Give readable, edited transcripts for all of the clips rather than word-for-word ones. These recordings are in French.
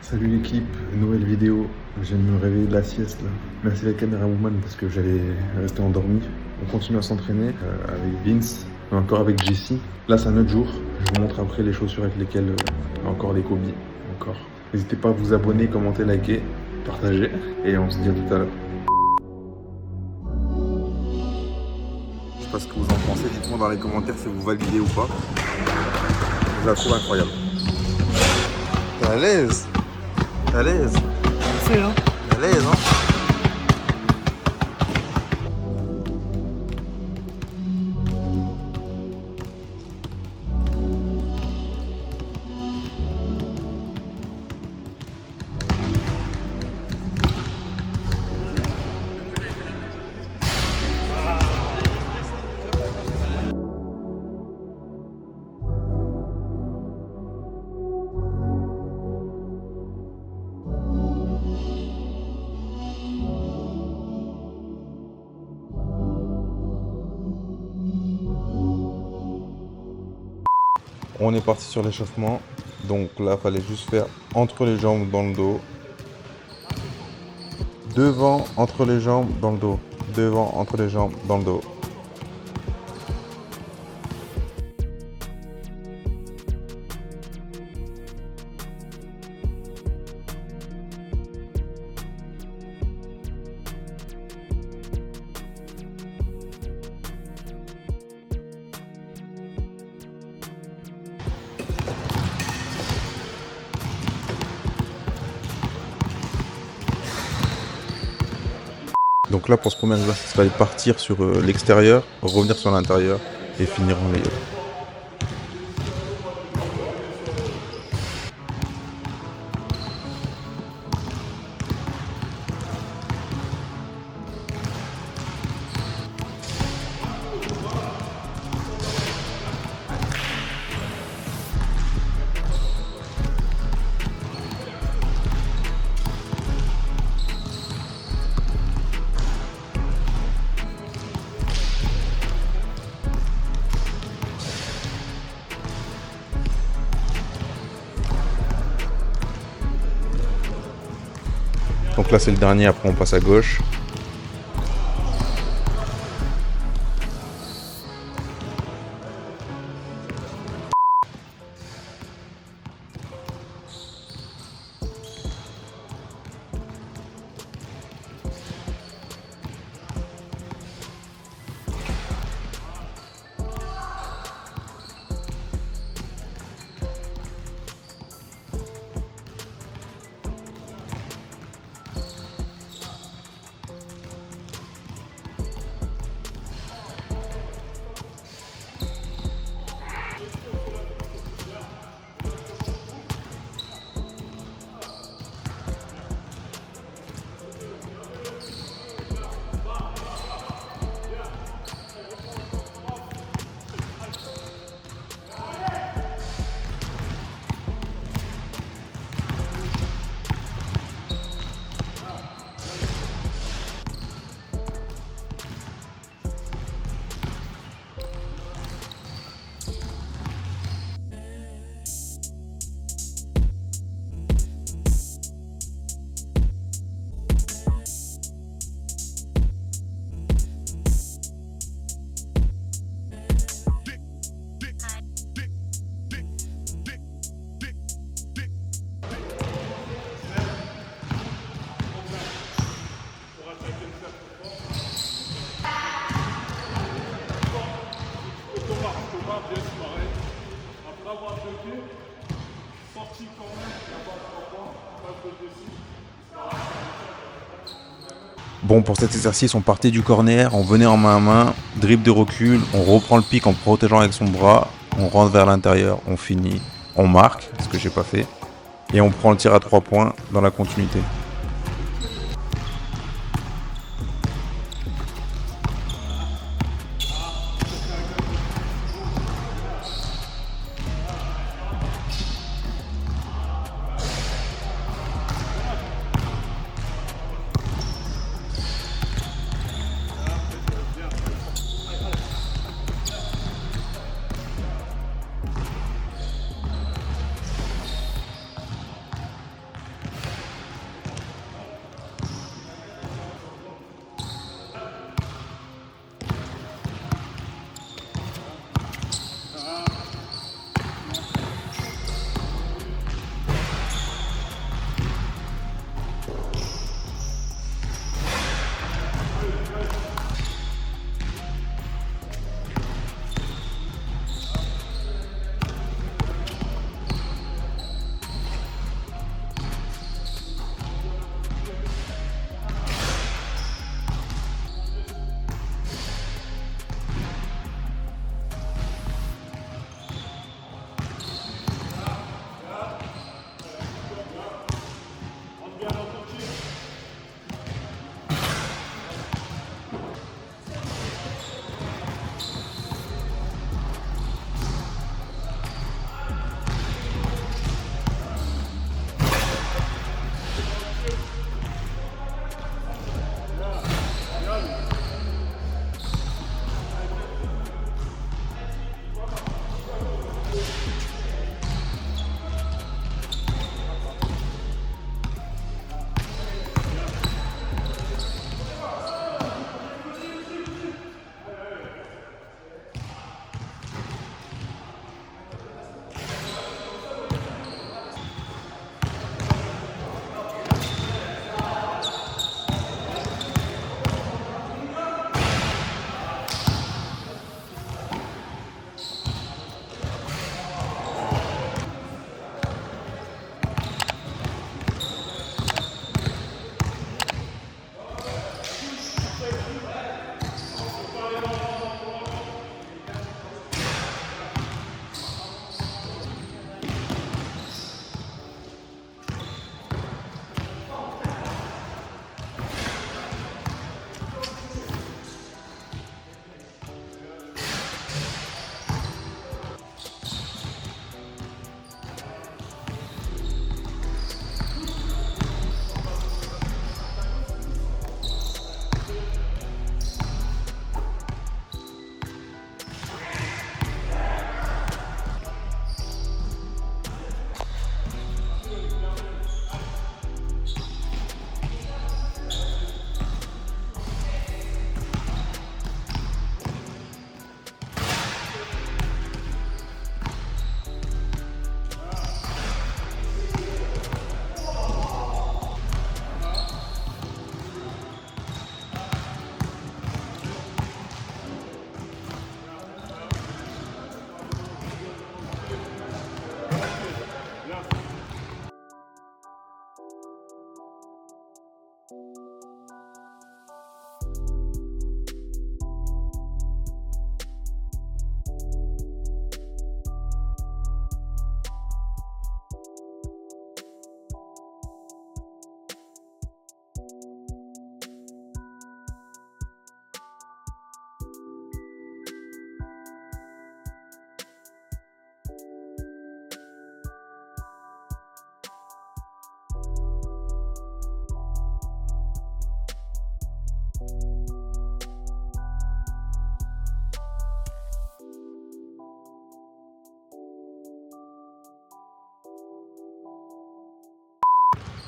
Salut l'équipe, nouvelle vidéo. Je viens de me réveiller de la sieste là. Merci la caméra woman parce que j'allais rester endormi. On continue à s'entraîner avec Vince, encore avec Jessie. Là c'est un autre jour. Je vous montre après les chaussures avec lesquelles encore les Kobe. Encore. N'hésitez pas à vous abonner, commenter, liker, partager. Et on se dit à tout à l'heure. Je sais pas ce que vous en pensez. Dites-moi dans les commentaires si vous validez ou pas. Je la trouve incroyable. T'es à l'aise? T'es à l'aise? C'est hein. T'es à l'aise, hein? On est parti sur l'échauffement, donc là il fallait juste faire entre les jambes dans le dos, devant entre les jambes dans le dos, devant entre les jambes dans le dos. Donc là pour ce premier exercice, il fallait partir sur l'extérieur, revenir sur l'intérieur et finir en layup. Donc là c'est le dernier, après on passe à gauche. Bon, pour cet exercice, on partait du corner, on venait en main à main, dribble de recul, on reprend le pic en protégeant avec son bras, on rentre vers l'intérieur, on finit, on marque, ce que j'ai pas fait, et on prend le tir à 3 points dans la continuité.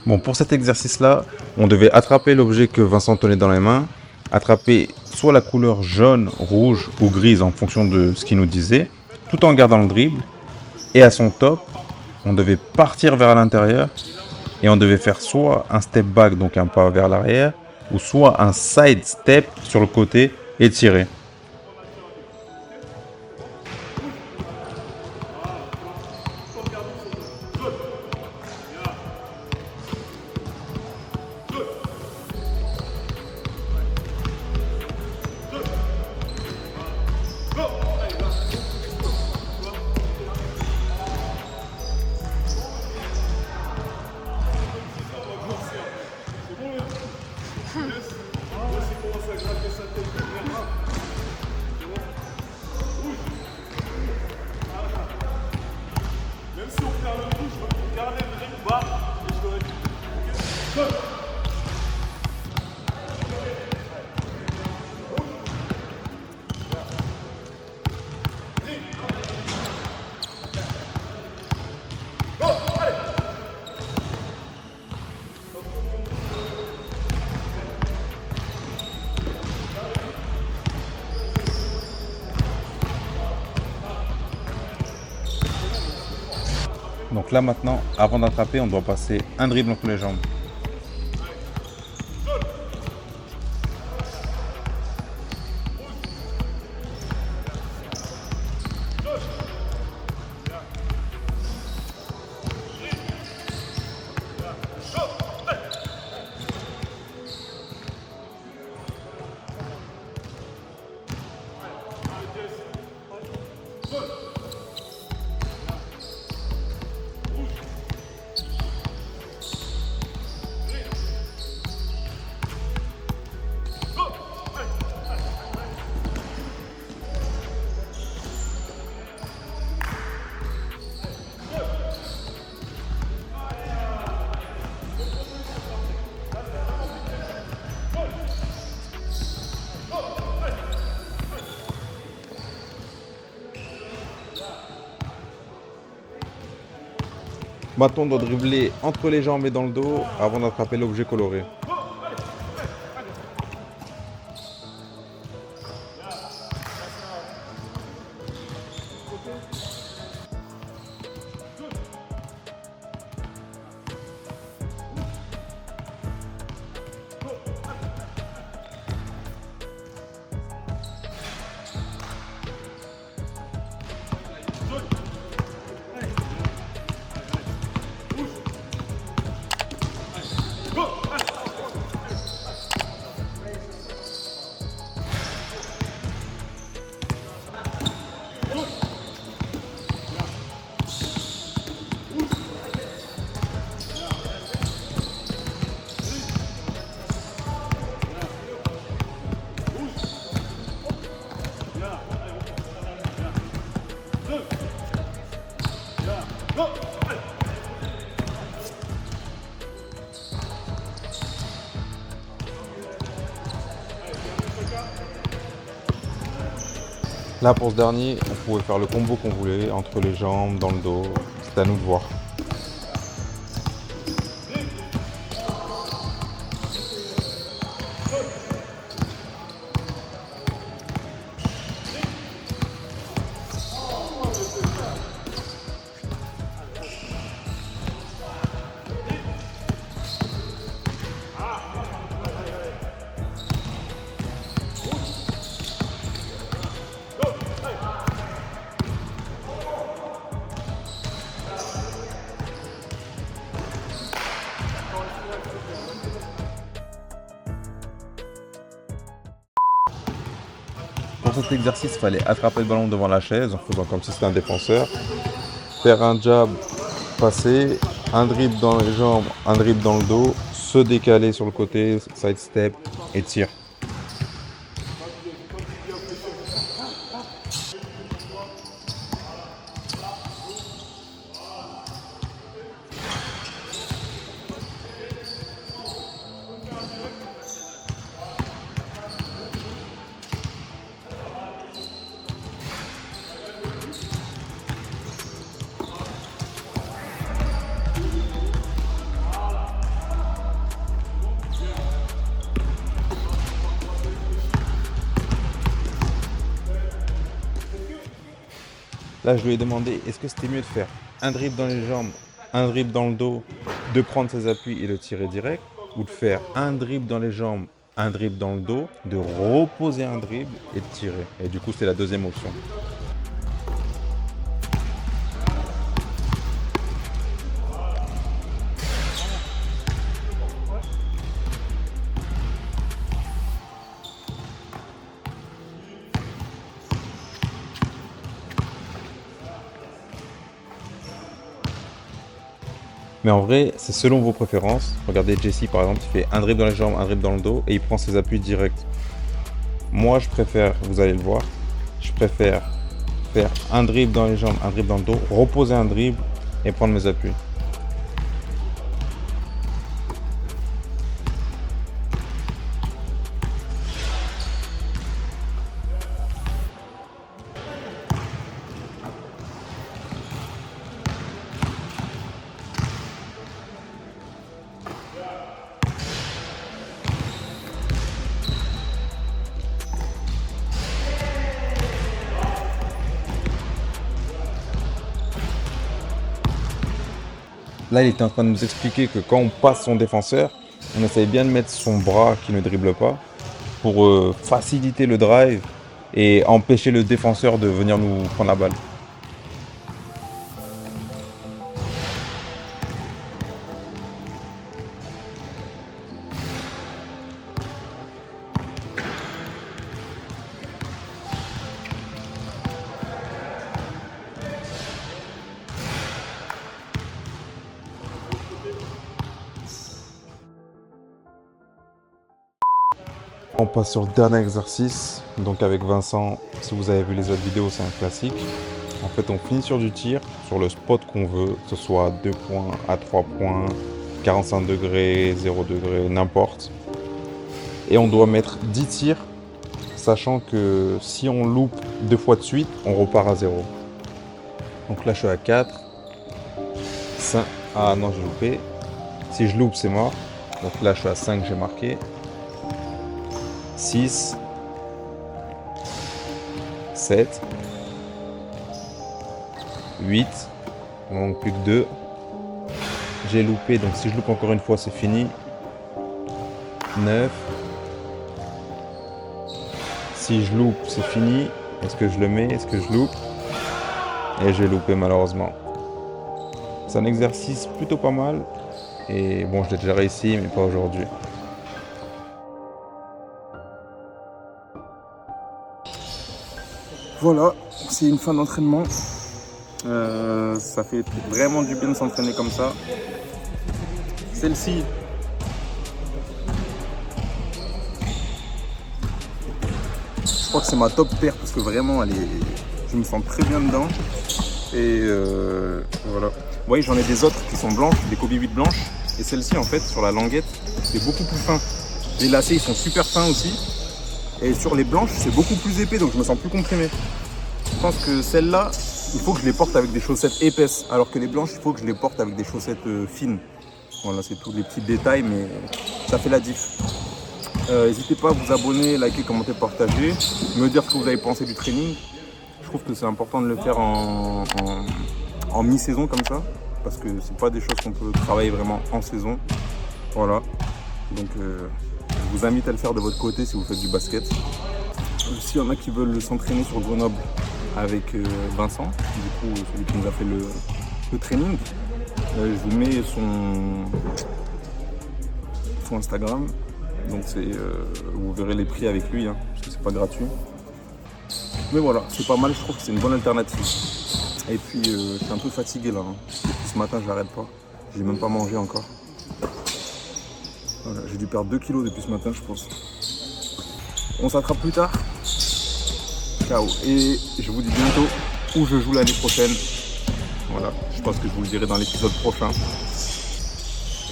Bon, pour cet exercice-là, on devait attraper l'objet que Vincent tenait dans les mains, attraper soit la couleur jaune, rouge ou grise en fonction de ce qu'il nous disait, tout en gardant le dribble. Et à son top, on devait partir vers l'intérieur et on devait faire soit un step back, donc un pas vers l'arrière, ou soit un side step sur le côté et tirer. Donc là maintenant, avant d'attraper, on doit passer un dribble entre les jambes. Maintenant, on doit dribbler entre les jambes et dans le dos avant d'attraper l'objet coloré. Là, pour ce dernier, on pouvait faire le combo qu'on voulait, entre les jambes, dans le dos. C'était à nous de voir. Pour cet exercice, il fallait attraper le ballon devant la chaise en faisant comme si c'était un défenseur, faire un jab, passer, un dribble dans les jambes, un dribble dans le dos, se décaler sur le côté, side step et tir. Là, je lui ai demandé, est-ce que c'était mieux de faire un dribble dans les jambes, un dribble dans le dos, de prendre ses appuis et le tirer direct, ou de faire un dribble dans les jambes, un dribble dans le dos, de reposer un dribble et de tirer. Et du coup, c'est la deuxième option. Mais en vrai, c'est selon vos préférences. Regardez Jesse par exemple, il fait un dribble dans les jambes, un dribble dans le dos et il prend ses appuis directs. Moi, je préfère, vous allez le voir, je préfère faire un dribble dans les jambes, un dribble dans le dos, reposer un dribble et prendre mes appuis. Là, il était en train de nous expliquer que quand on passe son défenseur, on essaye bien de mettre son bras qui ne dribble pas pour faciliter le drive et empêcher le défenseur de venir nous prendre la balle. On passe sur le dernier exercice, donc avec Vincent, si vous avez vu les autres vidéos, c'est un classique. En fait, on finit sur du tir, sur le spot qu'on veut, que ce soit 2 points, à 3 points, 45 degrés, 0 degré, n'importe. Et on doit mettre 10 tirs, sachant que si on loupe 2 fois de suite, on repart à 0. Donc là, je suis à 4. 5. Ah non, j'ai loupé. Si je loupe, c'est mort. Donc là, je suis à 5, j'ai marqué. 6, 7, 8, il ne manque plus que 2. J'ai loupé, donc si je loupe encore une fois, c'est fini. 9. Si je loupe, c'est fini. Est-ce que je le mets? Est-ce que je loupe? Et j'ai loupé malheureusement. C'est un exercice plutôt pas mal. Et bon, je l'ai déjà réussi, mais pas aujourd'hui. Voilà, c'est une fin d'entraînement. Ça fait vraiment du bien de s'entraîner comme ça. Celle-ci, je crois que c'est ma top paire parce que vraiment, je me sens très bien dedans. Et voilà. Vous voyez, j'en ai des autres qui sont blanches, des Kobe 8 blanches. Et celle-ci, en fait, sur la languette, c'est beaucoup plus fin. Les lacets, ils sont super fins aussi. Et sur les blanches, c'est beaucoup plus épais, donc je me sens plus comprimé. Je pense que celles-là, il faut que je les porte avec des chaussettes épaisses, alors que les blanches, il faut que je les porte avec des chaussettes fines. Voilà, c'est tous les petits détails, mais ça fait la diff. N'hésitez pas à vous abonner, liker, commenter, partager, me dire ce que vous avez pensé du training. Je trouve que c'est important de le faire en mi-saison comme ça, parce que c'est pas des choses qu'on peut travailler vraiment en saison. Voilà, donc je vous invite à le faire de votre côté si vous faites du basket. S'il y en a qui veulent s'entraîner sur Grenoble avec Vincent, du coup celui qui nous a fait le training, je vous mets son Instagram. Donc vous verrez les prix avec lui, hein, parce que c'est pas gratuit. Mais voilà, c'est pas mal, je trouve que c'est une bonne alternative. Et puis je suis un peu fatigué là, hein. Depuis ce matin j'arrête pas, j'ai même pas mangé encore. Voilà, j'ai dû perdre 2 kilos depuis ce matin, je pense. On s'attrape plus tard. Ciao. Et je vous dis bientôt où je joue l'année prochaine. Voilà, je pense que je vous le dirai dans l'épisode prochain.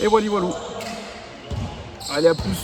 Et voilà. Allez, à plus.